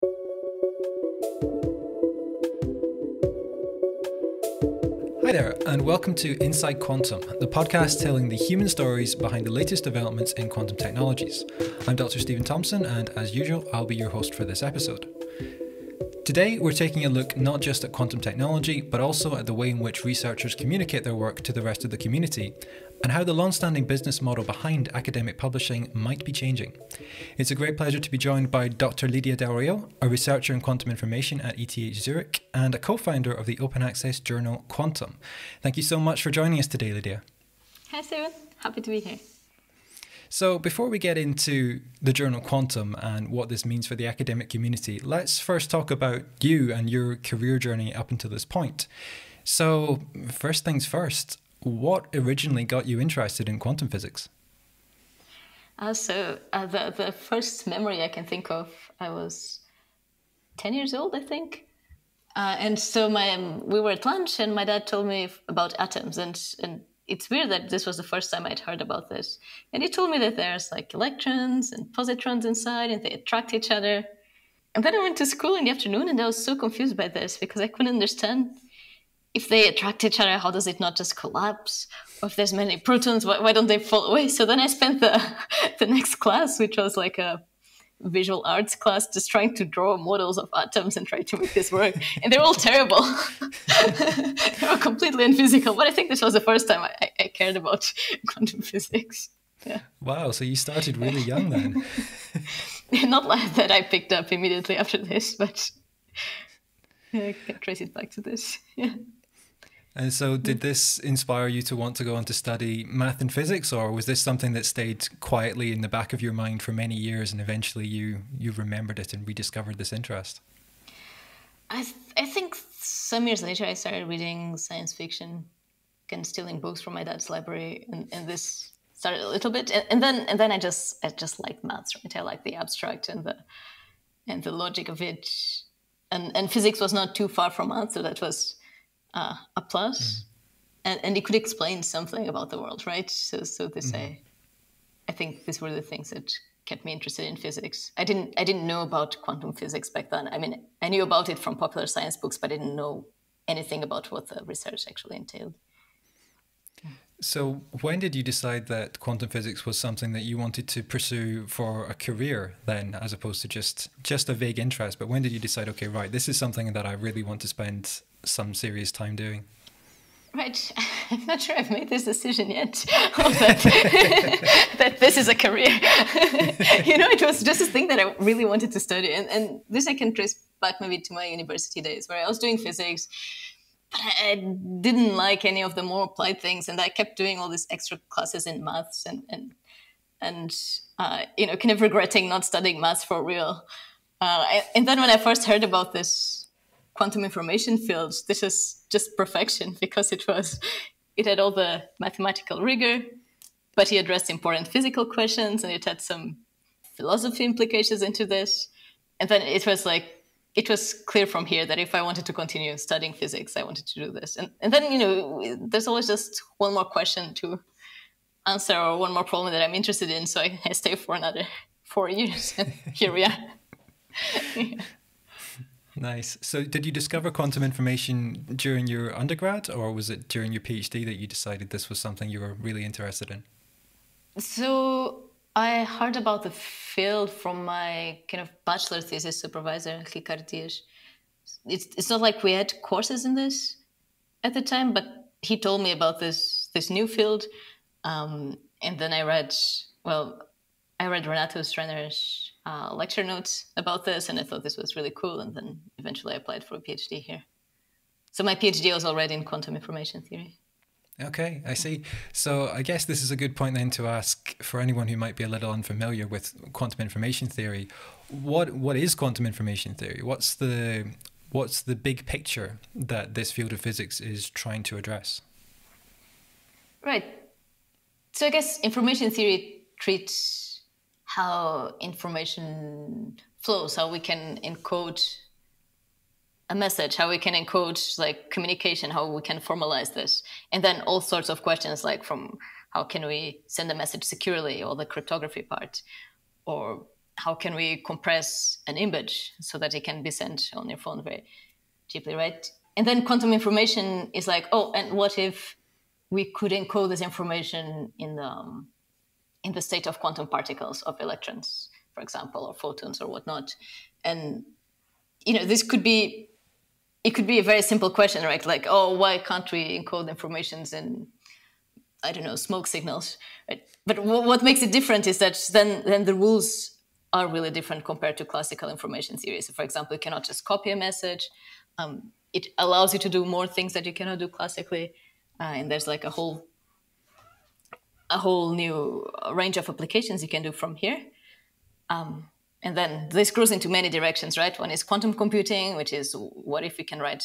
Hi there, and welcome to insideQuantum, the podcast telling the human stories behind the latest developments in quantum technologies. I'm Dr. Stephen Thompson, and as usual, I'll be your host for this episode. Today, we're taking a look not just at quantum technology, but also at the way in which researchers communicate their work to the rest of the community, and how the long-standing business model behind academic publishing might be changing. It's a great pleasure to be joined by Dr. Lídia del Rio, a researcher in quantum information at ETH Zurich, and a co-founder of the open access journal Quantum. Thank you so much for joining us today, Lídia. Hi, Stephen. Happy to be here. So before we get into the journal Quantum and what this means for the academic community, let's first talk about you and your career journey up until this point. So first things first, what originally got you interested in quantum physics? The first memory I can think of, I was 10 years old, I think. And so we were at lunch and my dad told me about atoms, and it's weird that this was the first time I'd heard about this. And he told me that there's like electrons and positrons inside and they attract each other. And then I went to school in the afternoon and I was so confused by this because I couldn't understand if they attract each other, how does it not just collapse? Or if there's many protons, why don't they fall away? So then I spent the next class, which was like a visual arts class, just trying to draw models of atoms and try to make this work. And they're all terrible. They were completely unphysical. But I think this was the first time I cared about quantum physics. Yeah. Wow, so you started really young then. Not like that I picked up immediately after this, but I can trace it back to this. Yeah. And so did this inspire you to want to go on to study math and physics, or was this something that stayed quietly in the back of your mind for many years and eventually you remembered it and rediscovered this interest? I think some years later I started reading science fiction and stealing books from my dad's library, and this started a little bit. And then I just liked maths, right? I liked the abstract and the logic of it. And physics was not too far from math, so that was a plus, and it could explain something about the world, right? So this, I think these were the things that kept me interested in physics. I didn't know about quantum physics back then. I mean, I knew about it from popular science books, but I didn't know anything about what the research actually entailed. So when did you decide that quantum physics was something that you wanted to pursue for a career then, as opposed to just a vague interest? But when did you decide, okay, right, this is something that I really want to spend some serious time doing? Right. I'm not sure I've made this decision yet, that this is a career. It was just a thing that I really wanted to study. And this I can trace back maybe to my university days where I was doing physics, but I didn't like any of the more applied things. And I kept doing all these extra classes in maths and kind of regretting not studying maths for real. And then when I first heard about this quantum information fields, this is just perfection because it had all the mathematical rigor, but he addressed important physical questions and it had some philosophy implications into this. And then it was clear from here that if I wanted to continue studying physics, I wanted to do this. And then, there's always just one more question to answer or one more problem that I'm interested in. So I stay for another 4 years and here we are. Yeah. Nice. So did you discover quantum information during your undergrad, or was it during your PhD that you decided this was something you were really interested in? So I heard about the field from my kind of bachelor thesis supervisor, Ricardo Dias. It's not like we had courses in this at the time, but he told me about this new field. And then I read Renato Streiner's lecture notes about this, and I thought this was really cool, and then eventually I applied for a PhD here. So my PhD was already in quantum information theory. Okay, I see. So I guess this is a good point then to ask for anyone who might be a little unfamiliar with quantum information theory, what is quantum information theory? What's the big picture that this field of physics is trying to address? Right. So I guess information theory treats how information flows, how we can encode a message, how we can encode like communication, how we can formalize this. And then all sorts of questions like from how can we send a message securely, or the cryptography part, or how can we compress an image so that it can be sent on your phone very cheaply, right? And then quantum information is like, oh, and what if we could encode this information in the state of quantum particles of electrons, for example, or photons or whatnot? And this could be a very simple question, right? Like, oh, why can't we encode informations in, I don't know, smoke signals, right? But what makes it different is that then the rules are really different compared to classical information theory. So, for example, you cannot just copy a message. It allows you to do more things that you cannot do classically, and there's like a whole new range of applications you can do from here. And then this grows into many directions, right? One is quantum computing, which is what if we can write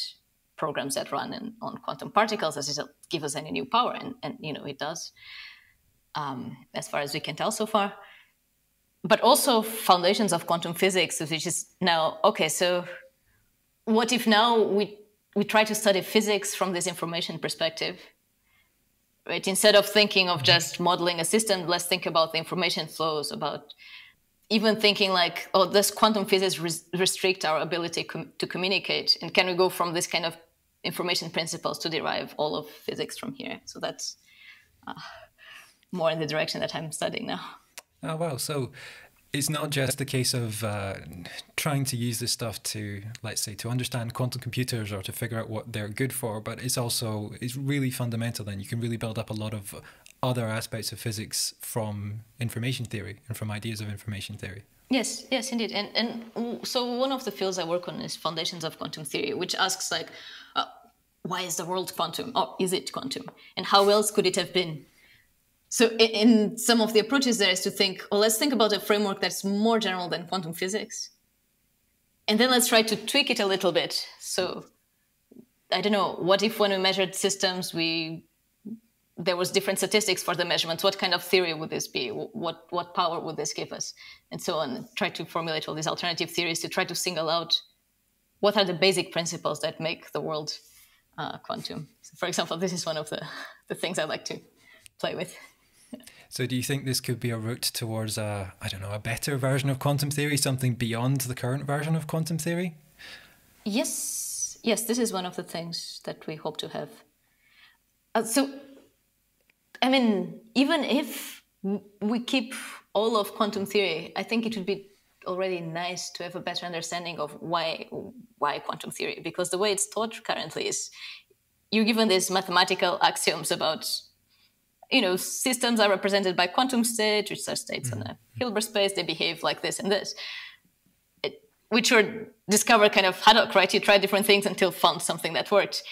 programs that run on quantum particles? Does it give us any new power? And it does, as far as we can tell so far. But also foundations of quantum physics, which is now, okay, so what if now we try to study physics from this information perspective, right? Instead of thinking of just modeling a system, let's think about the information flows, about even thinking like, oh, does quantum physics restrict our ability to communicate? And can we go from this kind of information principles to derive all of physics from here? So that's more in the direction that I'm studying now. Oh, wow. So it's not just a case of trying to use this stuff to, let's say, to understand quantum computers or to figure out what they're good for, but it's really fundamental. Then you can really build up a lot of other aspects of physics from information theory and from ideas of information theory. Yes, indeed. And so one of the fields I work on is foundations of quantum theory, which asks like, why is the world quantum? Or is it quantum? And how else could it have been? So in some of the approaches there is to think, well, let's think about a framework that's more general than quantum physics. And then let's try to tweak it a little bit. So I don't know, what if when we measured systems, there was different statistics for the measurements? What kind of theory would this be? What power would this give us? And so on. Try to formulate all these alternative theories to try to single out what are the basic principles that make the world quantum. So for example, this is one of the things I like to play with. So do you think this could be a route towards a better version of quantum theory, something beyond the current version of quantum theory? Yes, this is one of the things that we hope to have. So, I mean, even if we keep all of quantum theory, I think it would be already nice to have a better understanding of why quantum theory, because the way it's taught currently is you're given these mathematical axioms about systems are represented by quantum states, which are states on a Hilbert space. They behave like this and this, which were discovered kind of ad hoc, right? You try different things until found something that worked.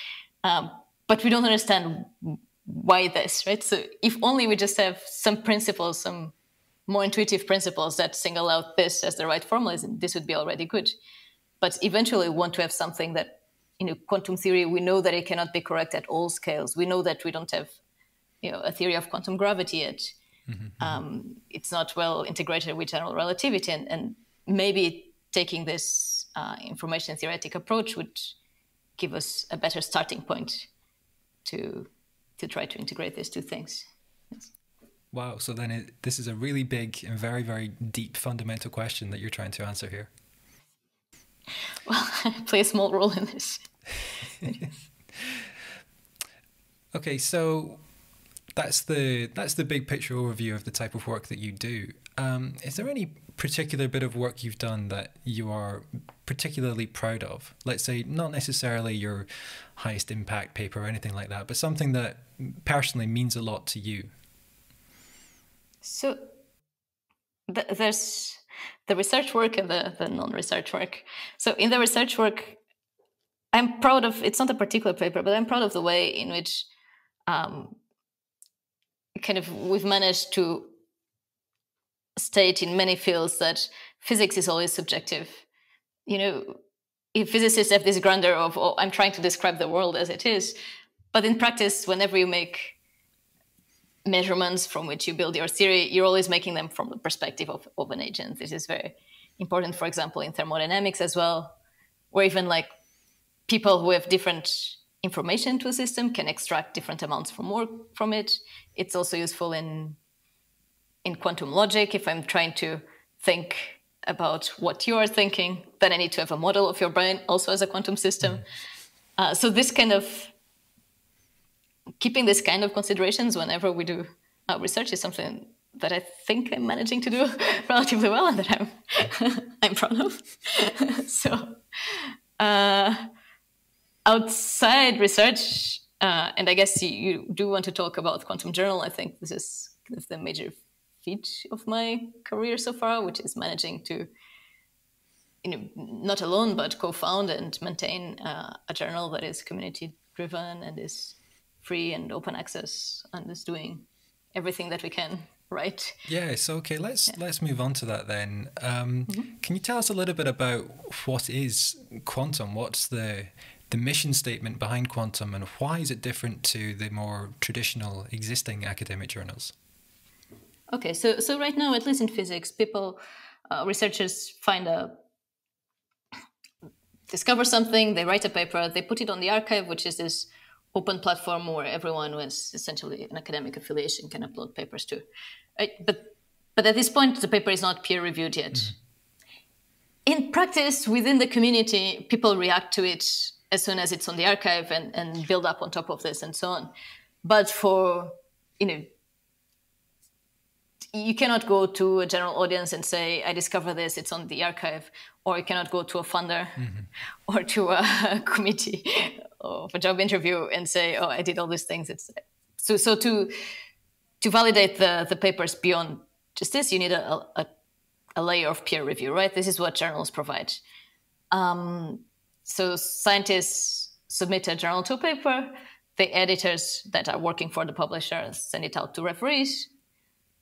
But we don't understand why this, right? So if only we just have some principles, some more intuitive principles that single out this as the right formula, this would be already good. But eventually we want to have something that, quantum theory, we know that it cannot be correct at all scales. We know that we don't have a theory of quantum gravity yet. It's not well integrated with general relativity, and maybe taking this information theoretic approach would give us a better starting point to try to integrate these two things. Yes. Wow, so then this is a really big and very, very deep fundamental question that you're trying to answer here. Well, I play a small role in this. Okay, so that's the big picture overview of the type of work that you do. Is there any particular bit of work you've done that you are particularly proud of? Let's say not necessarily your highest impact paper or anything like that, but something that personally means a lot to you. So there's the research work and the non-research work. So in the research work, I'm proud of, it's not a particular paper, but I'm proud of the way in which we've managed to state in many fields that physics is always subjective. If physicists have this grandeur of, oh, I'm trying to describe the world as it is, but in practice, whenever you make measurements from which you build your theory, you're always making them from the perspective of an agent. This is very important, for example, in thermodynamics as well, where even like people who have different information to a system can extract different amounts from it. It's also useful in quantum logic. If I'm trying to think about what you are thinking. Then I need to have a model of your brain also as a quantum system. So this kind of keeping this kind of considerations whenever we do research is something that I think I'm managing to do relatively well and that I'm proud of. So outside research, and I guess you do want to talk about Quantum Journal. I think this is kind of the major feat of my career so far, which is managing to, not alone, but co-found and maintain a journal that is community-driven and is free and open access and is doing everything that we can, right? Yeah, so okay, let's move on to that then. Can you tell us a little bit about what is quantum? What's the mission statement behind quantum, and why is it different to the more traditional existing academic journals? Okay, so right now, at least in physics, people, researchers discover something, they write a paper, they put it on the archive, which is this open platform where everyone who has essentially an academic affiliation can upload papers to. Right? But at this point, the paper is not peer-reviewed yet. In practice, within the community, people react to it as soon as it's on the archive and build up on top of this and so on. But for, you cannot go to a general audience and say, I discovered this, it's on the archive. Or you cannot go to a funder or to a committee of a job interview and say, oh, I did all these things. So to validate the papers beyond just this, you need a layer of peer review, right? This is what journals provide. So scientists submit a journal to a paper. The editors that are working for the publisher send it out to referees.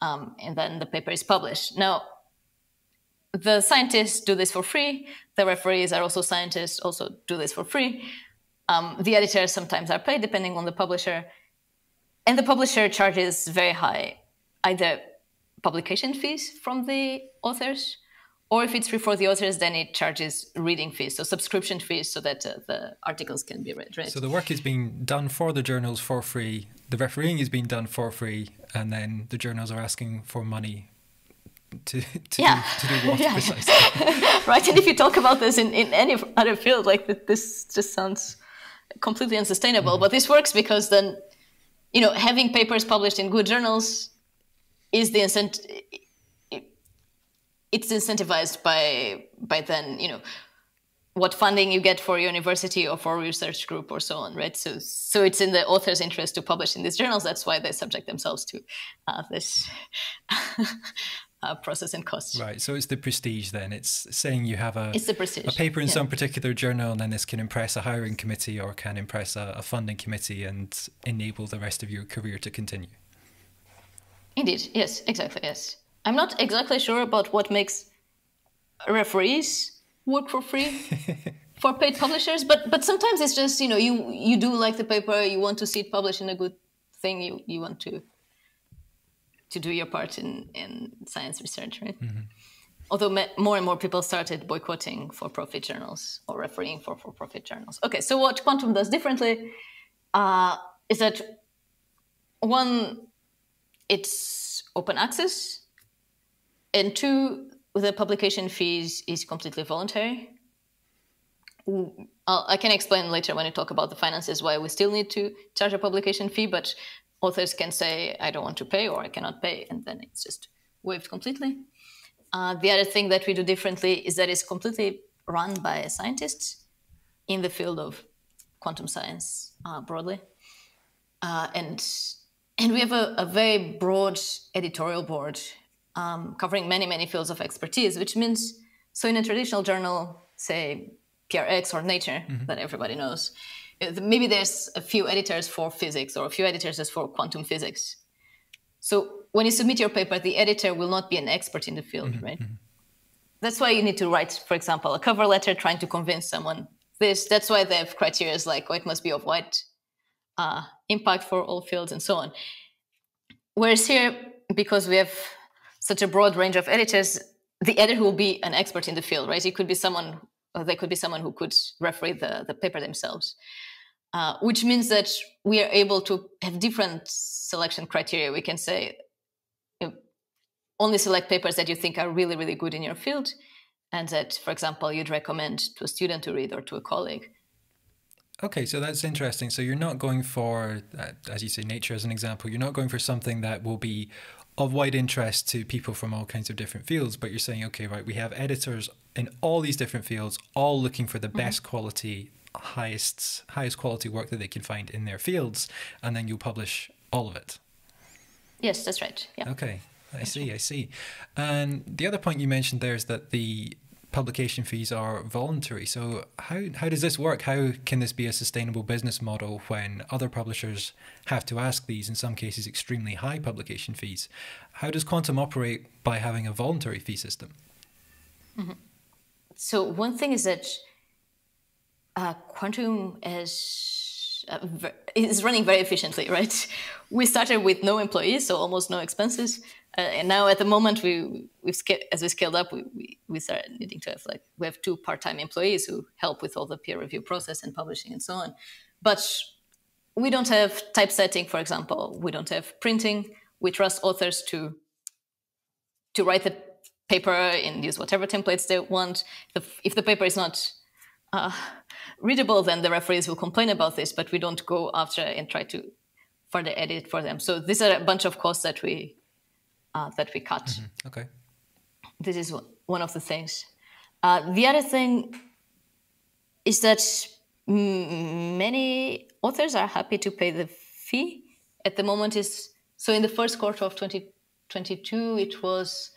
And then the paper is published. Now, the scientists do this for free. The referees are also scientists, also do this for free. The editors sometimes are paid depending on the publisher. And the publisher charges very high, either publication fees from the authors, or if it's free for the authors, then it charges reading fees, so subscription fees, so that the articles can be read. Right? So the work is being done for the journals for free, the refereeing is being done for free, and then the journals are asking for money to do what precisely? Right, and if you talk about this in any other field, like this just sounds completely unsustainable. But this works because then, having papers published in good journals is the incentive. It's incentivized by then, what funding you get for your university or for a research group or so on, right? So it's in the author's interest to publish in these journals. That's why they subject themselves to this process and cost. Right. So it's the prestige then. It's saying you have a paper in some particular journal, and then this can impress a hiring committee or can impress a funding committee and enable the rest of your career to continue. Indeed. Yes, exactly. Yes. I'm not exactly sure about what makes referees work for free for paid publishers, but sometimes it's just, you do like the paper, you want to see it published in a good thing, you want to do your part in science research, right? Although more and more people started boycotting for-profit journals or refereeing for for-profit journals. Okay, so what Quantum does differently is that, one, it's open access, and two, the publication fees is completely voluntary. I can explain later when we talk about the finances why we still need to charge a publication fee, but authors can say, I don't want to pay or I cannot pay, and then it's just waived completely. The other thing that we do differently is that it's completely run by scientists in the field of quantum science broadly. And we have a very broad editorial board covering many, many fields of expertise, which means, so in a traditional journal, say PRX or Nature, that everybody knows, maybe there's a few editors for physics or a few editors just for quantum physics. So when you submit your paper, the editor will not be an expert in the field, right? That's why you need to write, for example, a cover letter trying to convince someone this. That's why they have criteria like, it must be of wide impact for all fields and so on. Whereas here, because we have such a broad range of editors, the editor will be an expert in the field, right? It could be someone, they could be someone who could referee the paper themselves, which means that we are able to have different selection criteria. We can say, only select papers that you think are really, really good in your field. and that, for example, you'd recommend to a student to read or to a colleague. Okay, so that's interesting. So you're not going for, as you say, nature as an example, you're not going for something that will be of wide interest to people from all kinds of different fields, but you're saying, okay, right, we have editors in all these different fields, all looking for the best quality, highest quality work that they can find in their fields, and then you'll publish all of it. Yes, that's right. Yeah. Okay, I see. And the other point you mentioned there is that the publication fees are voluntary. So how does this work? How can this be a sustainable business model when other publishers have to ask these, in some cases, extremely high publication fees? How does Quantum operate by having a voluntary fee system? So one thing is that Quantum is running very efficiently, right? We started with no employees, so almost no expenses. And now at the moment, as we scaled up, we started needing to have we have 2 part-time employees who help with all the peer review process and publishing and so on. But we don't have typesetting, for example. We don't have printing. We trust authors to write the paper and use whatever templates they want. If the paper is not readable, then the referees will complain about this, but we don't go after and try to further edit for them. So these are a bunch of costs that we cut. Okay. This is one of the things. The other thing is that many authors are happy to pay the fee. At the moment so in the first quarter of 2022, it was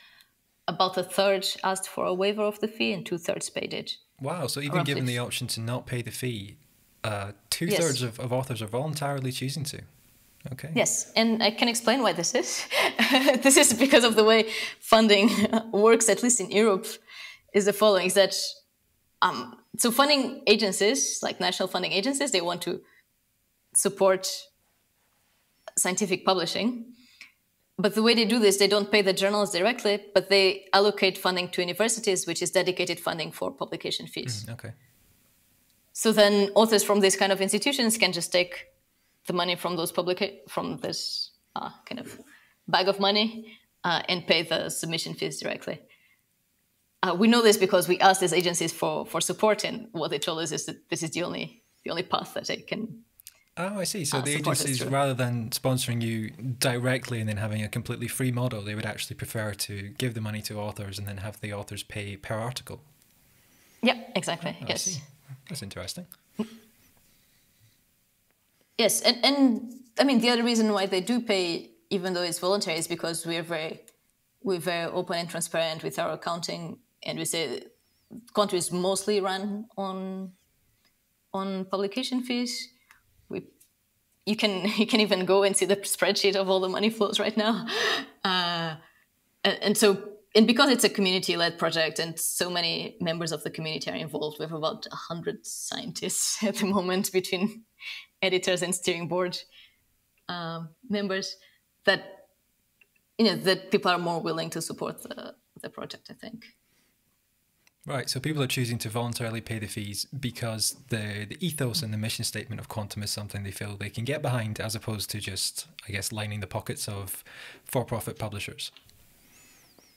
about 1/3 asked for a waiver of the fee and 2/3 paid it. Wow, so even given the option to not pay the fee, 2/3 of authors are voluntarily choosing to. Okay. Yes, and I can explain why this is. This is because of the way funding works, at least in Europe, is the following, is that so funding agencies, like national funding agencies, they want to support scientific publishing. But the way they do this, they don't pay the journals directly, but they allocate funding to universities, which is dedicated funding for publication fees. Okay. So then authors from these kind of institutions can just take the money from from this kind of bag of money and pay the submission fees directly. We know this because we asked these agencies for support, and what they told us is that this is the only path that they can. Oh, I see. So the agencies, rather than sponsoring you directly and then having a completely free model, they would actually prefer to give the money to authors and then have the authors pay per article. Yeah, exactly. Oh, yes. That's interesting. Yes, and I mean the other reason why they do pay, even though it's voluntary, is because we're very open and transparent with our accounting, and we say Quantum is mostly run on publication fees. You can even go and see the spreadsheet of all the money flows right now, and because it's a community-led project and so many members of the community are involved, we have about 100 scientists at the moment between editors and steering board members, that that people are more willing to support the project, I think. Right, so people are choosing to voluntarily pay the fees because the ethos and the mission statement of Quantum is something they feel they can get behind, as opposed to just, I guess, lining the pockets of for-profit publishers.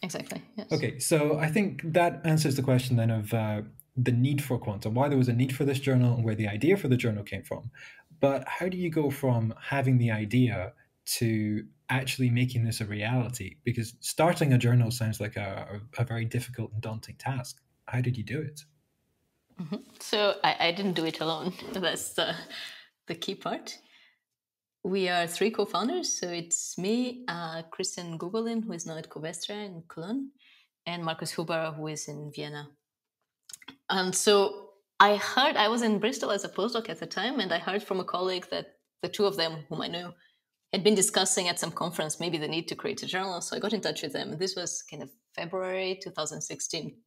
Exactly, yes. Okay, so I think that answers the question then of the need for Quantum, why there was a need for this journal and where the idea for the journal came from. But how do you go from having the idea to actually making this a reality? Because starting a journal sounds like a very difficult and daunting task. How did you do it? Mm-hmm. So I didn't do it alone. That's the key part. We are 3 co-founders. So it's me, Christian Gugolin, who is now at Covestra in Cologne, and Markus Huber, who is in Vienna. And so I was in Bristol as a postdoc at the time, and I heard from a colleague that the 2 of them, whom I knew, had been discussing at some conference maybe the need to create a journal. So I got in touch with them. And this was kind of February 2016.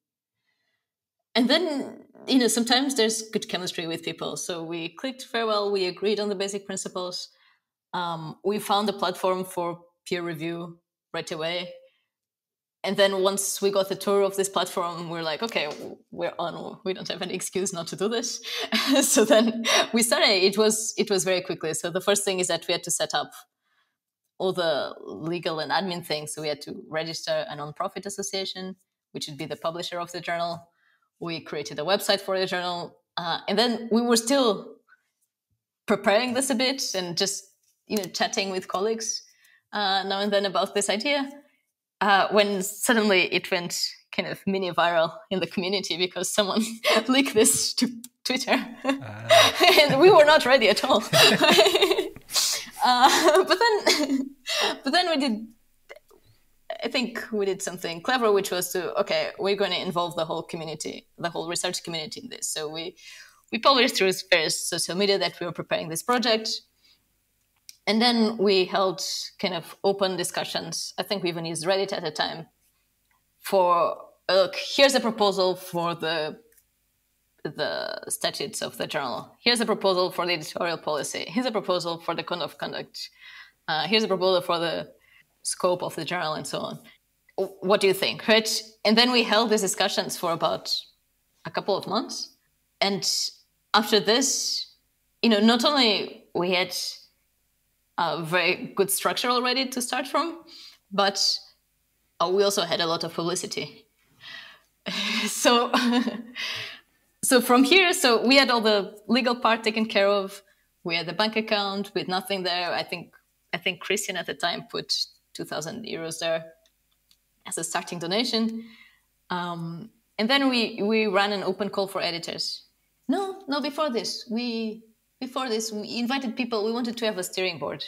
And then, sometimes there's good chemistry with people. So we clicked very well. We agreed on the basic principles. We found a platform for peer review right away. And then once we got the tour of this platform, we're like, okay, we're on. We don't have any excuse not to do this. So then we started. It was very quickly. So the first thing is that we had to set up all the legal and admin things. So we had to register a nonprofit association. which would be the publisher of the journal. We created a website for the journal. And then we were still preparing this a bit and just, chatting with colleagues now and then about this idea, when suddenly it went kind of mini viral in the community because someone leaked this to Twitter. And we were not ready at all. But then we did, I think we did something clever, which was we're going to involve the whole community, the whole research community in this. So we published through various social media that we were preparing this project. And then we held kind of open discussions. I think we even used Reddit at the time for, look, here's a proposal for the statutes of the journal. Here's a proposal for the editorial policy. Here's a proposal for the code of conduct. Here's a proposal for the scope of the journal and so on. What do you think, right? And then we held these discussions for about a couple of months. And after this, not only we had a very good structure already to start from, but we also had a lot of publicity. So from here, we had all the legal part taken care of. We had the bank account with nothing there. I think Christian at the time put 2,000 euros there as a starting donation. And then we ran an open call for editors. No, before this, we invited people. We wanted to have a steering board.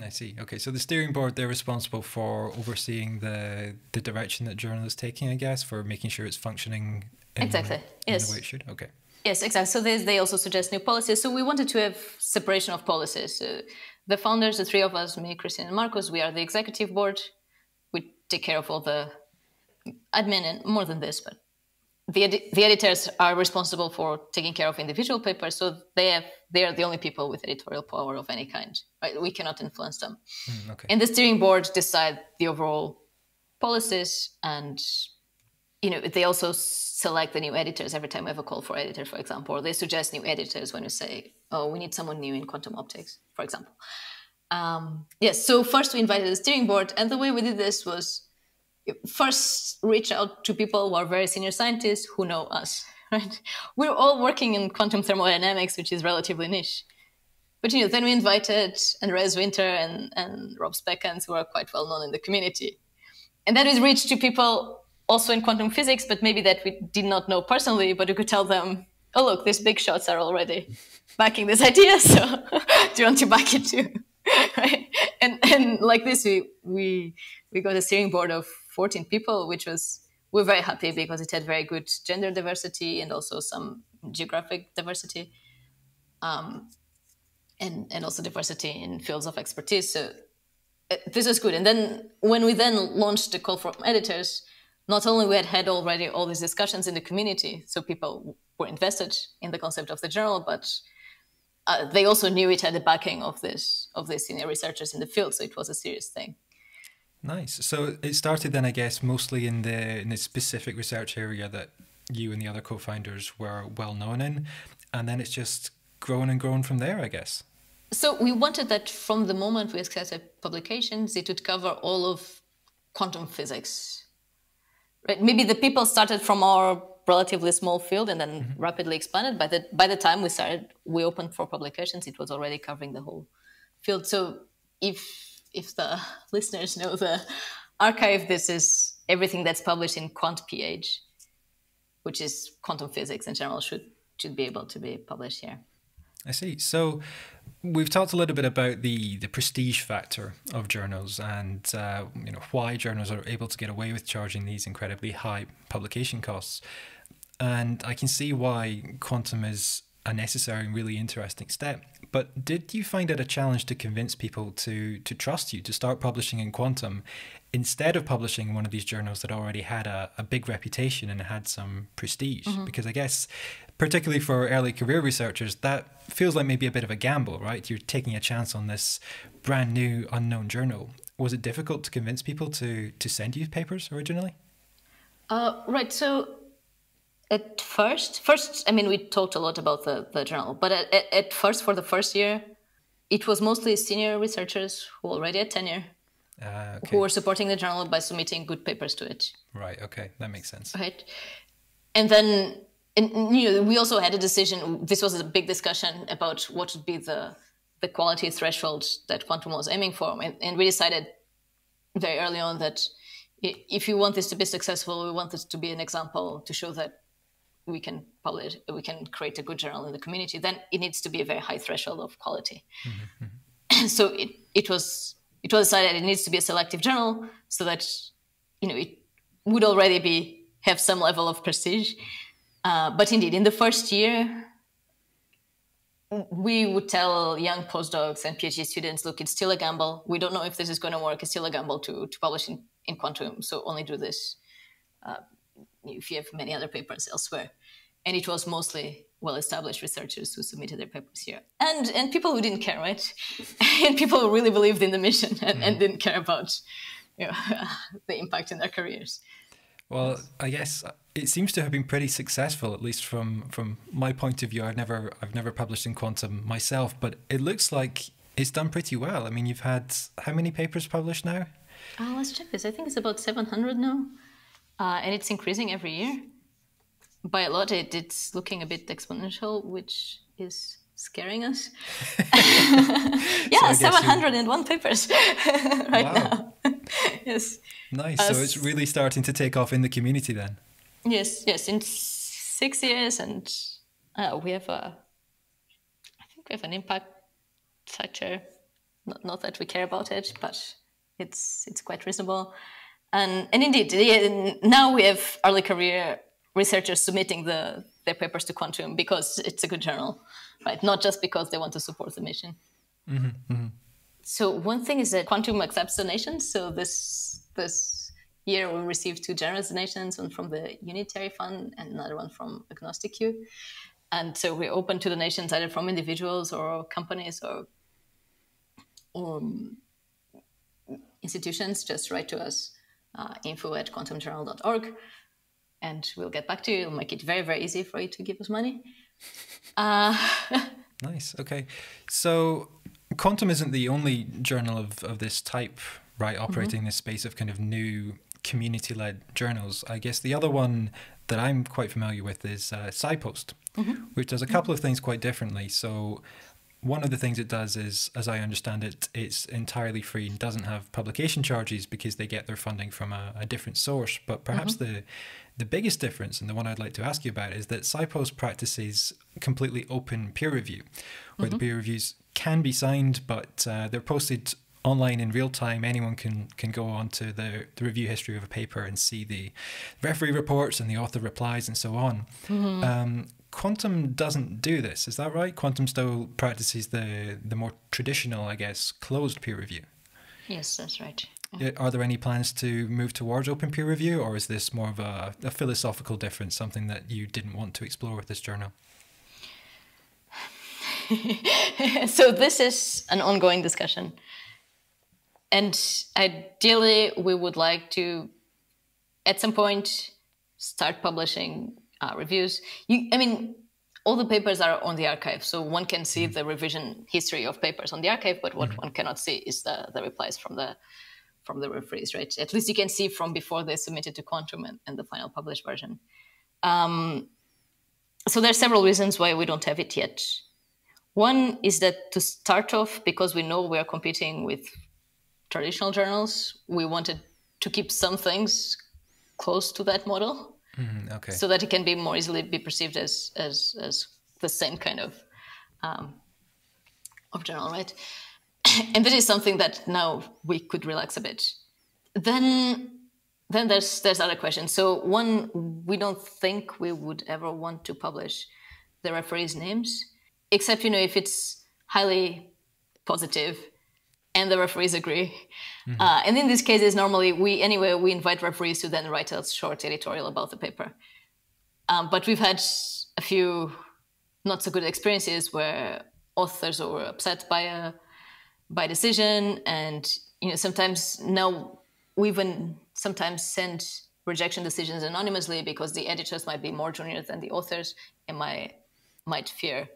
I see. Okay, so the steering board, they're responsible for overseeing the direction that journal is taking, I guess, for making sure it's functioning exactly. Yes. In the way it should. Okay. Yes, exactly. So they also suggest new policies. So we wanted to have separation of policies. The founders, the three of us, me, Christian, and Marcos, we are the executive board. We take care of all the admin and more than this, but the editors are responsible for taking care of individual papers. So they are the only people with editorial power of any kind. Right? We cannot influence them. Okay. And the steering board decide the overall policies, and they also select the new editors every time we have a call for editor, for example, or they suggest new editors when we say, oh, we need someone new in quantum optics, for example. Yes, so first we invited the steering board, and the way we did this was first reach out to people who are very senior scientists who know us, right? We're all working in quantum thermodynamics, which is relatively niche. But then we invited Andreas Winter and Rob Speckens, who are quite well known in the community. And then we reached to people also in quantum physics, but maybe that we did not know personally, but we could tell them, oh, look, these big shots are already backing this idea, so do you want to back it too? Right? And like this, we got a steering board of 14 people, we're very happy because it had very good gender diversity and also some geographic diversity, and also diversity in fields of expertise. So this is good. And then when we then launched the call for editors, not only we had already all these discussions in the community, so people were invested in the concept of the journal, but they also knew it had the backing of these senior researchers in the field, so it was a serious thing. Nice. So it started then, I guess, mostly in the specific research area that you and the other co-founders were well known in, and then it's just grown and grown from there, I guess. So we wanted that from the moment we accepted publications, it would cover all of quantum physics. Right? Maybe the people started from our relatively small field and then rapidly expanded. By the time we opened for publications, it was already covering the whole field. So if the listeners know the archive, this is everything that's published in QuantPH, which is quantum physics in general, should be able to be published here. I see. So we've talked a little bit about the prestige factor of journals and why journals are able to get away with charging these incredibly high publication costs. And I can see why quantum is a necessary and really interesting step. But did you find it a challenge to convince people to trust you, to start publishing in quantum, instead of publishing in one of these journals that already had a big reputation and had some prestige? Because I guess, particularly for early career researchers, that feels like maybe a bit of a gamble, right? You're taking a chance on this brand new unknown journal. Was it difficult to convince people to send you papers originally? Right. So at first, I mean, we talked a lot about the journal, but at first, for the first year, it was mostly senior researchers who already had tenure Okay. who were supporting the journal by submitting good papers to it. Right. Okay, that makes sense. Right. And then we also had a decision. This was a big discussion about what would be the quality threshold that Quantum was aiming for. And we decided very early on that if you want this to be successful, we want this to be an example to show that we can publish, we can create a good journal in the community, then it needs to be a very high threshold of quality. Mm-hmm. So it was decided it needs to be a selective journal so that, it would already have some level of prestige. But indeed, in the first year, we would tell young postdocs and PhD students, look, it's still a gamble. We don't know if this is going to work. It's still a gamble to publish in Quantum. So only do this if you have many other papers elsewhere. And it was mostly well-established researchers who submitted their papers here. And people who didn't care, right? And people who really believed in the mission and didn't care about the impact in their careers. Well, I guess it seems to have been pretty successful, at least from my point of view. I've never published in Quantum myself, but it looks like it's done pretty well. I mean, you've had how many papers published now? Let's check this. I think it's about 700 now. And it's increasing every year. By a lot, it's looking a bit exponential, which is scaring us. Yeah, 701 papers right now. Yes. Nice. So it's really starting to take off in the community then. Yes. In 6 years, and we have I think we have an impact factor. Not that we care about it, but it's quite reasonable. And indeed, now we have early career researchers submitting their papers to Quantum because it's a good journal, right? Not just because they want to support the mission. Mm-hmm, mm-hmm. So one thing is that Quantum accepts donations. So this year we received 2 generous donations, one from the Unitary Fund and another one from Agnostic Q. And so we're open to donations either from individuals or companies or institutions. Just write to us. info@quantumjournal.org, and we'll get back to you. We'll make it very, very easy for you to give us money. Nice. Okay. So Quantum isn't the only journal of this type, right, operating in this space of kind of new community-led journals. I guess the other one that I'm quite familiar with is SciPost, which does a couple of things quite differently. So one of the things it does is, as I understand it, it's entirely free and doesn't have publication charges because they get their funding from a different source. But perhaps the biggest difference, and the one I'd like to ask you about, is that SciPost practices completely open peer review, where the peer reviews can be signed, but they're posted online in real time. Anyone can go on to the review history of a paper and see the referee reports and the author replies and so on. Quantum doesn't do this, is that right? Quantum still practices the more traditional, I guess, closed peer review. Yes, that's right. Are there any plans to move towards open peer review, or is this more of a philosophical difference, something that you didn't want to explore with this journal? So this is an ongoing discussion. And ideally, we would like to, at some point, start publishing reviews. All the papers are on the archive, so one can see the revision history of papers on the archive, but what one cannot see is the replies from the referees, right? At least you can see from before they submitted to Quantum and the final published version. So there are several reasons why we don't have it yet. One is that to start off, because we know we are competing with traditional journals, we wanted to keep some things close to that model. Okay. So that it can be more easily be perceived as the same kind of journal, right? And that is something that now we could relax a bit. Then there's other questions. So one, we don't think we would ever want to publish the referees' names, except if it's highly positive and the referees agree. And in these cases, normally we invite referees to then write a short editorial about the paper. But we've had a few not so good experiences where authors were upset by decision, and sometimes now we even sometimes send rejection decisions anonymously because the editors might be more junior than the authors and might fear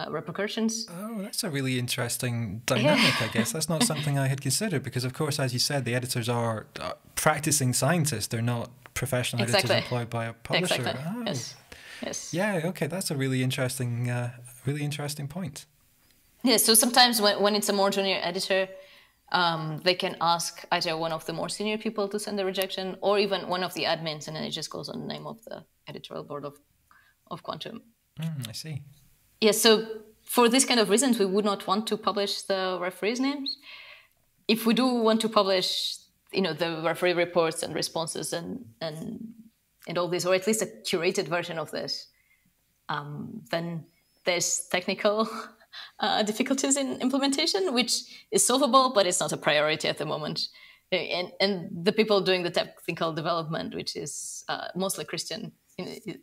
repercussions. Oh, that's a really interesting dynamic, I guess. That's not something I had considered because, of course, as you said, the editors are practicing scientists. They're not professional editors employed by a publisher. Exactly. Oh. Yes. Yeah, okay, that's a really interesting point. Yeah, so sometimes when it's a more junior editor, they can ask either one of the more senior people to send a rejection or even one of the admins, and then it just goes on the name of the editorial board of Quantum. I see. Yeah, so for this kind of reasons, we would not want to publish the referees' names. If we do want to publish, the referee reports and responses and all this, or at least a curated version of this, then there's technical difficulties in implementation, which is solvable, but it's not a priority at the moment. And the people doing the technical development, which is mostly Christian,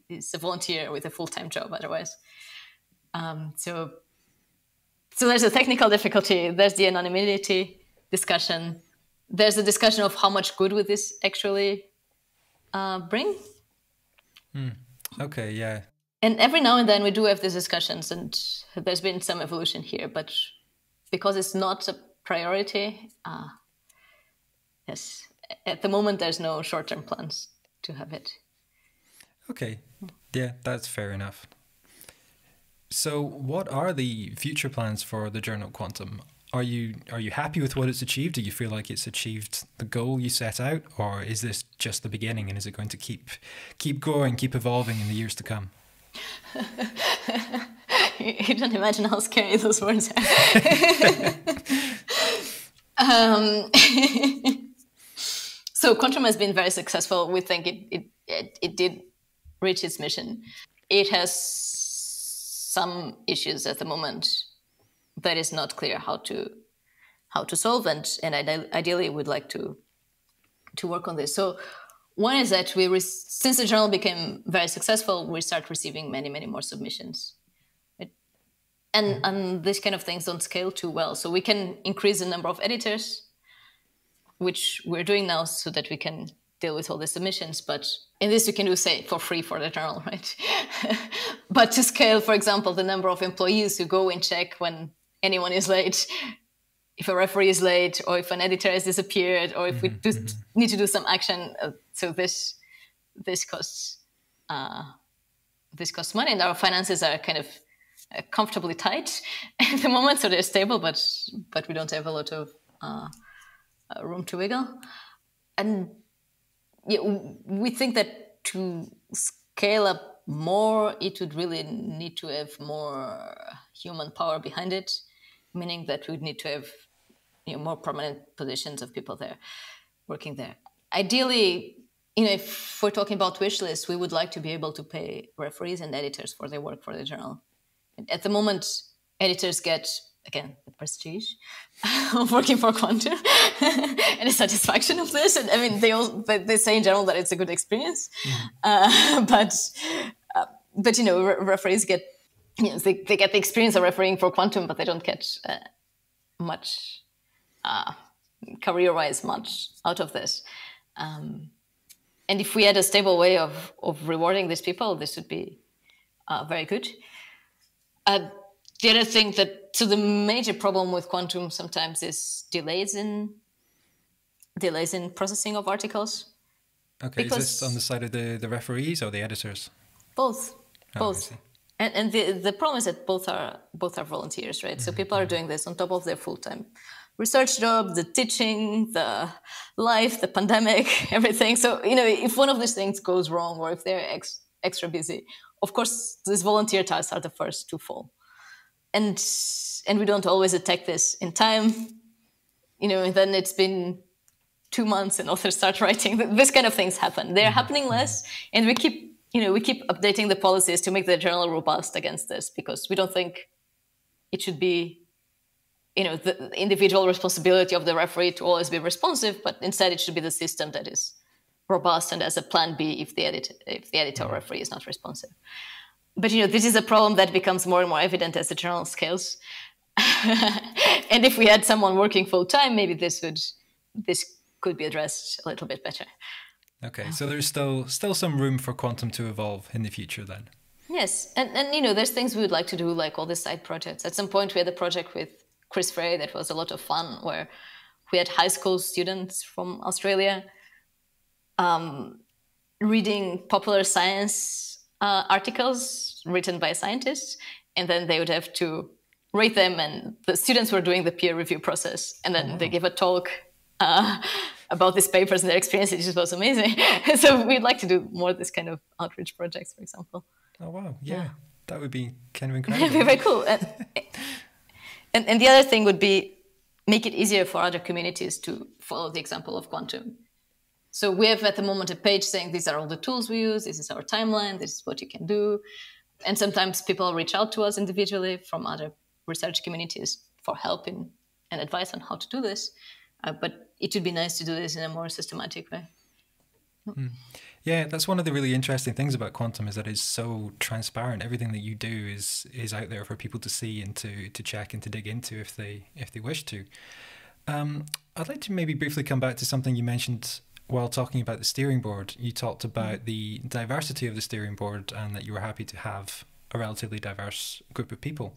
is a volunteer with a full-time job otherwise. So there's a technical difficulty. There's the anonymity discussion. There's the discussion of how much good would this actually bring. Okay, yeah. And every now and then we do have these discussions, and there's been some evolution here. But because it's not a priority, yes, at the moment there's no short-term plans to have it. Okay, yeah, that's fair enough. So what are the future plans for the journal Quantum? Are you happy with what it's achieved? Do you feel like it's achieved the goal you set out? Or is this just the beginning and is it going to keep growing, keep evolving in the years to come? You don't imagine how scary those words are. So Quantum has been very successful. We think it did reach its mission. It has some issues at the moment that is not clear how to solve, and ideally would like to work on this. So one is that since the journal became very successful, we start receiving many more submissions, right? And these kind of things don't scale too well. So we can increase the number of editors, which we're doing now, so that we can deal with all the submissions. But in this, you can do, say, for free for the journal, right? But to scale, for example, the number of employees who go and check when anyone is late, if a referee is late, or if an editor has disappeared, or if we need to do some action. So this costs money, and our finances are kind of comfortably tight at the moment. So they're stable, but we don't have a lot of room to wiggle. And yeah, we think that to scale up more, it would really need to have more human power behind it, meaning that we'd need to have more permanent positions of people there, working there. Ideally, if we're talking about wish lists, we would like to be able to pay referees and editors for their work for the journal. At the moment, editors get, again, the prestige of working for Quantum and the satisfaction of this. And I mean, they say in general that it's a good experience, but referees get they get the experience of refereeing for Quantum, but they don't get much career-wise much out of this. And if we had a stable way of rewarding these people, this would be very good. The other thing so the major problem with Quantum sometimes is delays in processing of articles. Okay, is this on the side of the referees or the editors? Both. Oh, And the problem is that both are volunteers, right? So people are doing this on top of their full-time research job, the teaching, the life, the pandemic, everything. So, if one of these things goes wrong or if they're extra busy, of course, these volunteer tasks are the first to fall. And we don't always detect this in time. And then it's been 2 months and authors start writing. This kind of things happen. They're happening less, and we keep updating the policies to make the journal robust against this, because we don't think it should be, the individual responsibility of the referee to always be responsive, but instead it should be the system that is robust and as a plan B if the editor or referee is not responsive. But this is a problem that becomes more and more evident as the journal scales. And if we had someone working full time, maybe this could be addressed a little bit better. Okay, so there's still some room for Quantum to evolve in the future then. Yes, and you know, there's things we would like to do, like all the side projects. At some point, we had a project with Chris Frey that was a lot of fun, where we had high school students from Australia reading popular science articles written by scientists, and then they would have to rate them, and the students were doing the peer review process, and then they gave a talk about these papers and their experiences. It was amazing. So we'd like to do more of this kind of outreach projects, for example. Oh, wow. Yeah. That would be kind of incredible. It'd be very cool. And the other thing would be make it easier for other communities to follow the example of Quantum. So we have at the moment a page saying these are all the tools we use, this is our timeline, this is what you can do. And sometimes people reach out to us individually from other research communities for help and advice on how to do this. But it would be nice to do this in a more systematic way. Yeah, that's one of the really interesting things about Quantum, is that it's so transparent. Everything that you do is out there for people to see and to check and to dig into if they wish to. I'd like to maybe briefly come back to something you mentioned while talking about the steering board. You talked about the diversity of the steering board and that you were happy to have a relatively diverse group of people.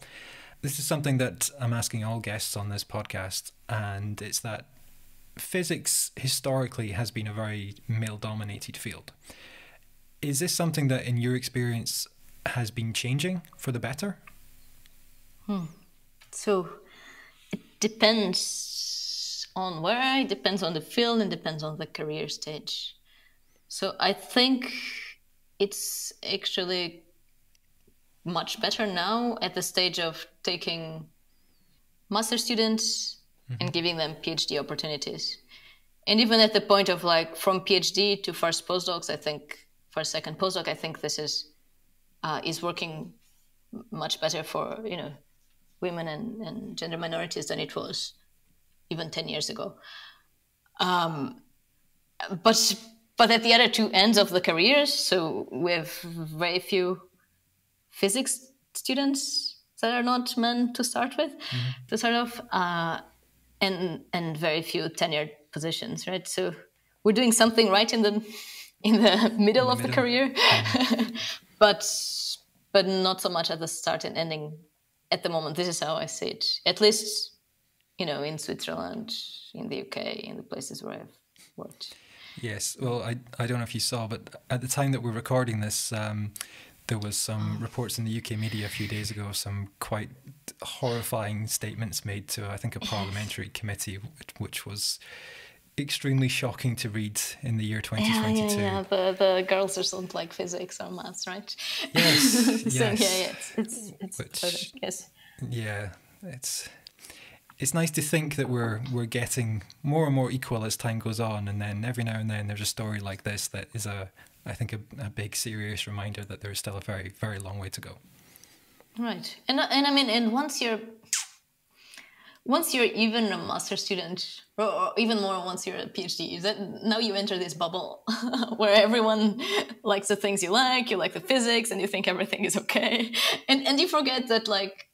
This is something that I'm asking all guests on this podcast, and it's that physics historically has been a very male-dominated field. Is this something that, in your experience, has been changing for the better? So it depends on where, it depends on the field, and depends on the career stage. So I think it's actually much better now at the stage of taking master students and giving them PhD opportunities. And even at the point of like from PhD to first postdocs, I think for second postdoc, I think this is working much better for, you know, women and gender minorities than it was even 10 years ago. But at the other two ends of the careers, so we have very few physics students that are not men to start with, to start off, and very few tenured positions, right? So we're doing something right in the middle of the career, but not so much at the start and ending. At the moment, this is how I see it. At least, you know, in Switzerland, in the UK, in the places where I've worked. Yes. Well, I don't know if you saw, but at the time that we're recording this, there was some reports in the UK media a few days ago, some quite horrifying statements made to, I think, a parliamentary committee, which was extremely shocking to read in the year 2022. Yeah. The girls just don't like physics or maths, right? Yes. So, yes. It's perfect. Yes. Yeah, it's nice to think that we're getting more and more equal as time goes on, and then every now and then there's a story like this that is I think a big serious reminder that there's still a very, very long way to go. Right. And I mean, and once you're even a master student, or even more once you're a PhD, now you enter this bubble where everyone likes the things you like the physics, and you think everything is okay. And you forget that like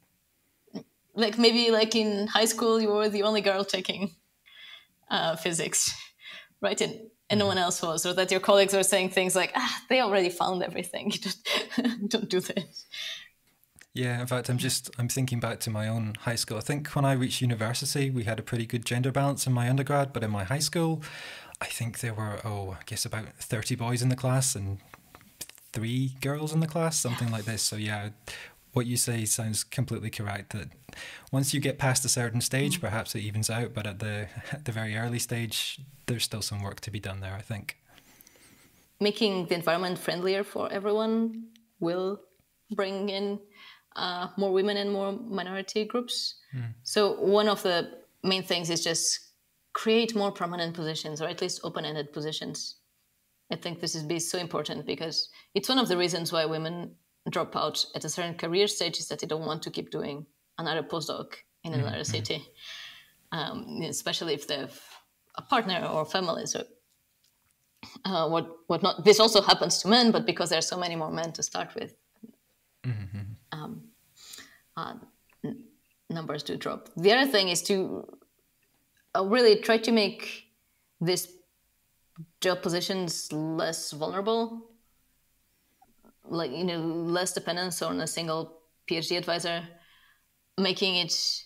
maybe like in high school you were the only girl taking physics, right? And no one else was, or that your colleagues were saying things like, they already found everything, you just don't do this. Yeah, in fact, I'm thinking back to my own high school. I think when I reached university, we had a pretty good gender balance in my undergrad, but in my high school, I think there were, I guess about 30 boys in the class and 3 girls in the class, something like this. So yeah, what you say sounds completely correct, that once you get past a certain stage, perhaps it evens out, but at the very early stage, there's still some work to be done there, I think. Making the environment friendlier for everyone will bring in more women and more minority groups. So one of the main things is just create more permanent positions, or at least open-ended positions. I think this is so important because it's one of the reasons why women drop out at a certain career stage, is that they don't want to keep doing another postdoc in another city, especially if they have a partner or families or whatnot. This also happens to men, but because there are so many more men to start with, numbers do drop. The other thing is to really try to make these job positions less vulnerable. like, less dependence on a single PhD advisor, making it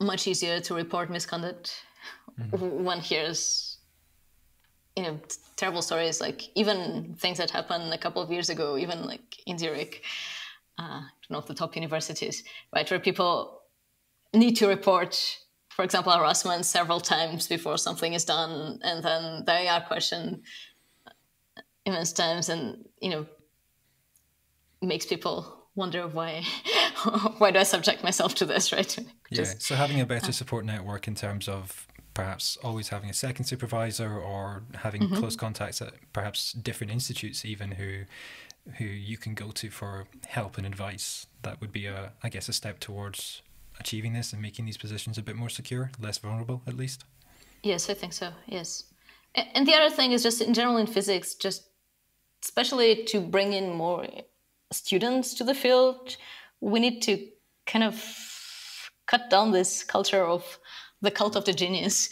much easier to report misconduct. One hears, terrible stories, like even things that happened a couple of years ago, even like in Zurich, one of the top universities, right, where people need to report, for example, harassment several times before something is done, and then they are questioned immense times, and makes people wonder why do I subject myself to this, right? So having a better support network in terms of perhaps always having a second supervisor, or having close contacts at perhaps different institutes even who you can go to for help and advice, that would be I guess a step towards achieving this and making these positions a bit more secure, less vulnerable at least. Yes, I think so, yes. And the other thing is just in general in physics, just especially to bring in more students to the field, we need to kind of cut down this culture of the cult of the genius,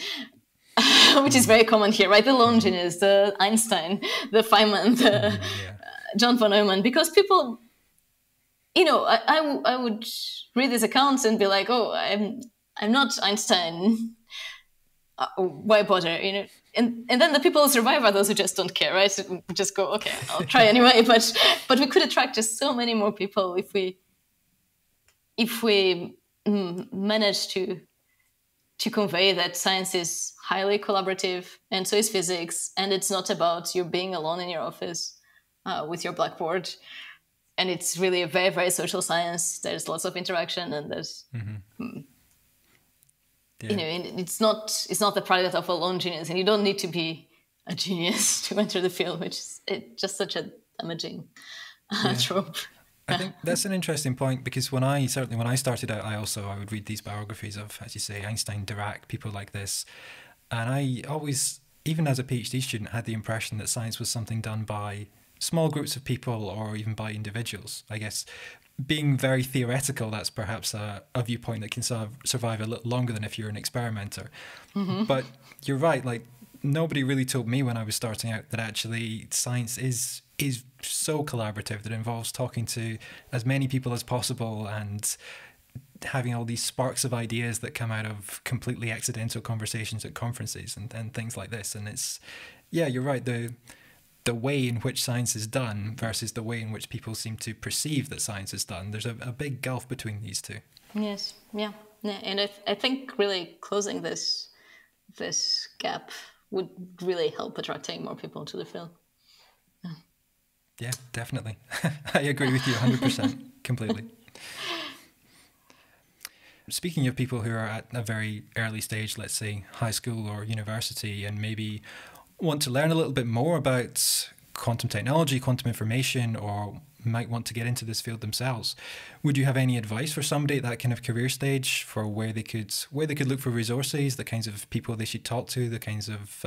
which is very common here, right? The lone genius, the Einstein, the Feynman, the John von Neumann, because people, I would read these accounts and be like, oh, I'm not Einstein. Why bother? And then the people who survive are those who just don't care, right? So just go, okay, I'll try anyway. But we could attract just so many more people if we manage to convey that science is highly collaborative, and so is physics, and it's not about you being alone in your office with your blackboard, and it's really a very, very social science. There's lots of interaction, and there's it's not the product of a lone genius, and you don't need to be a genius to enter the field, which is just such a damaging trope. I think that's an interesting point, because when I started out, I would read these biographies of, as you say, Einstein, Dirac, people like this, and I always, even as a PhD student, had the impression that science was something done by small groups of people or even by individuals. I guess being very theoretical, that's perhaps a viewpoint that can survive a little longer than if you're an experimenter. But you're right, like nobody really told me when I was starting out that actually science is so collaborative, that it involves talking to as many people as possible and having all these sparks of ideas that come out of completely accidental conversations at conferences and things like this. And it's, you're right, the way in which science is done versus the way in which people seem to perceive that science is done, there's a big gulf between these two. Yes, yeah. And I think really closing this gap would really help attracting more people to the field. Yeah, definitely. I agree with you 100%, completely. Speaking of people who are at a very early stage, let's say high school or university, and maybe want to learn a little bit more about quantum technology, quantum information, or might want to get into this field themselves, would you have any advice for somebody at that kind of career stage for where they could look for resources, the kinds of people they should talk to, the kinds of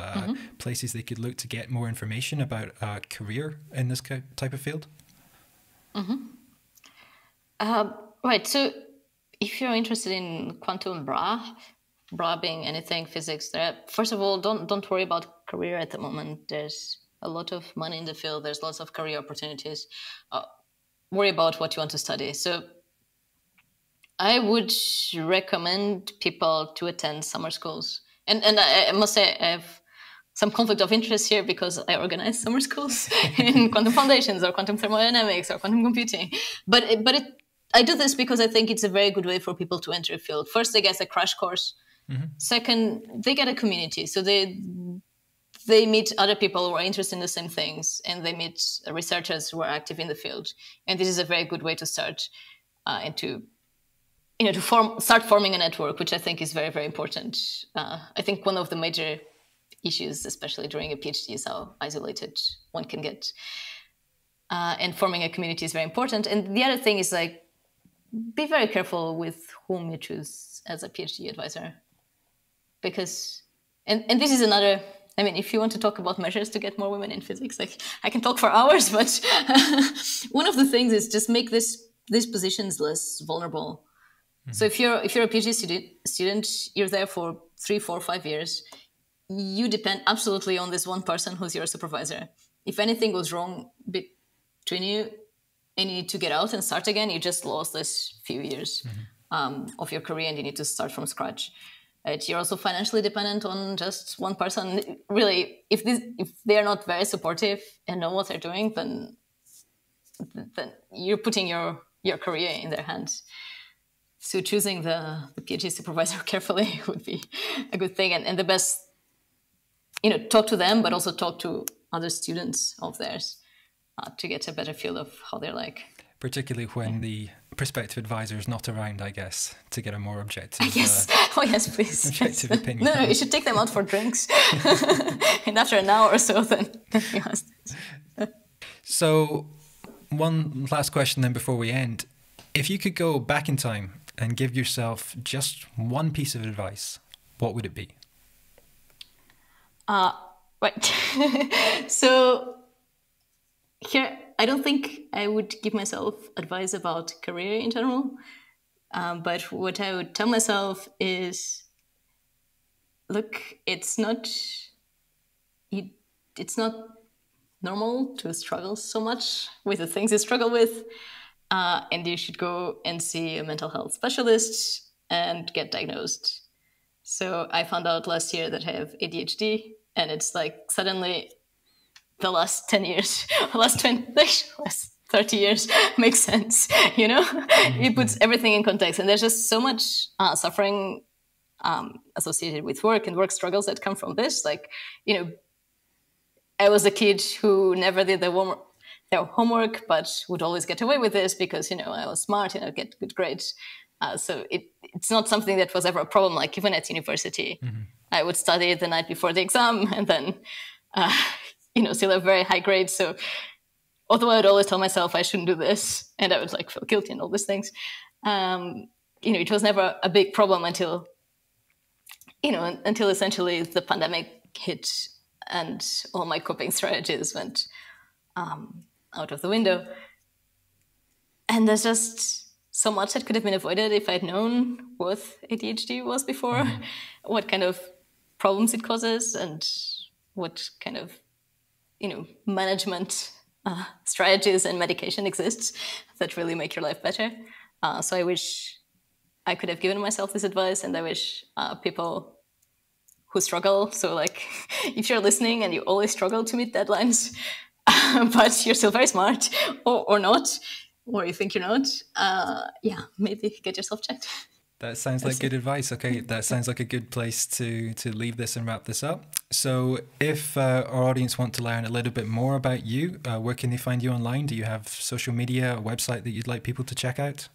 places they could look to get more information about a career in this type of field? Right. So if you're interested in quantum bra being anything physics, first of all, don't worry about career at the moment. There's a lot of money in the field. There's lots of career opportunities. Worry about what you want to study. So I would recommend people to attend summer schools. And I must say I have some conflict of interest here because I organize summer schools in quantum foundations or quantum thermodynamics or quantum computing. But I do this because I think it's a very good way for people to enter a field. First, they get a crash course. Second, they get a community. So they meet other people who are interested in the same things, and they meet researchers who are active in the field. And this is a very good way to start and to start forming a network, which I think is very, very important. I think one of the major issues, especially during a PhD, is how isolated one can get. And forming a community is very important. And the other thing is, like, be very careful with whom you choose as a PhD advisor. Because, and this is another, I mean, if you want to talk about measures to get more women in physics, like, I can talk for hours, but one of the things is just make these positions less vulnerable. So if you're a PhD student, you're there for 3, 4, 5 years. You depend absolutely on this one person who's your supervisor. If anything goes wrong between you and you need to get out and start again, you just lost this few years of your career and you need to start from scratch. You're also financially dependent on just one person. Really, if they are not very supportive and know what they're doing, then you're putting your career in their hands. So choosing the PhD supervisor carefully would be a good thing. And the best, talk to them, but also talk to other students of theirs to get a better feel of how they're like. Particularly when the prospective advisor is not around, I guess, to get a more objective yes, please. Objective opinion. No, you should take them out for drinks. And after an hour or so, then you ask this. So one last question then before we end. If you could go back in time and give yourself just one piece of advice, what would it be? Right. So here, I don't think I would give myself advice about career in general. But what I would tell myself is, look, it's not normal to struggle so much with the things you struggle with. And you should go and see a mental health specialist and get diagnosed. So I found out last year that I have ADHD, and it's like suddenly the last 10 years, last 30 years makes sense, It puts everything in context. And there's just so much suffering associated with work and work struggles that come from this. Like, I was a kid who never did their homework, but would always get away with this because, I was smart and I'd get good grades. So it's not something that was ever a problem. Like even at university, I would study the night before the exam and then, still have very high grades. So although I would always tell myself I shouldn't do this and I would feel guilty and all these things, it was never a big problem until essentially the pandemic hit and all my coping strategies went out of the window. And there's just so much that could have been avoided if I'd known what ADHD was before, what kind of problems it causes, and what kind of, management strategies and medication exists that really make your life better. So I wish I could have given myself this advice, and I wish people who struggle, so if you're listening and you always struggle to meet deadlines, but you're still very smart or not, or you think you're not, maybe get yourself checked. That sounds like good advice. Okay, that sounds like a good place to leave this and wrap this up. So if our audience want to learn a little bit more about you, where can they find you online? Do you have social media, a website that you'd like people to check out?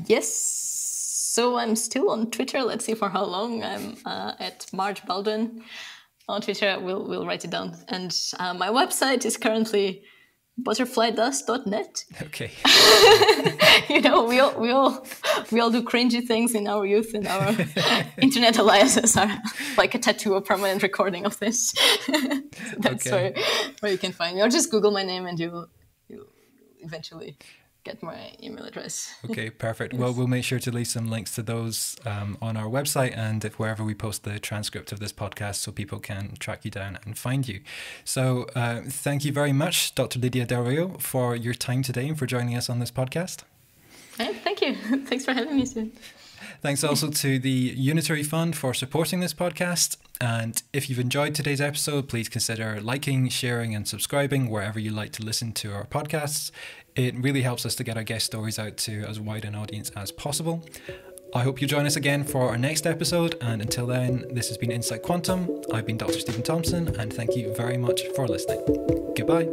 Yes. So I'm still on Twitter. Let's see for how long. I'm at Marge Baldwin on Twitter. We'll write it down. And my website is currently butterflydust.net. Okay. We all do cringy things in our youth, and our internet aliases are like a tattoo, a permanent recording of this. So that's where you can find me. Or just Google my name and you'll eventually get my email address. Okay, perfect. Yes. Well, we'll make sure to leave some links to those on our website and wherever we post the transcript of this podcast so people can track you down and find you. So thank you very much, Dr. Lídia del Rio, for your time today and for joining us on this podcast. Thank you. Thanks for having me, Sue. Thanks also to the Unitary Fund for supporting this podcast. And if you've enjoyed today's episode, please consider liking, sharing and subscribing wherever you like to listen to our podcasts. It really helps us to get our guest stories out to as wide an audience as possible. I hope you join us again for our next episode. And until then, this has been insideQuantum. I've been Dr. Stephen Thompson, and thank you very much for listening. Goodbye.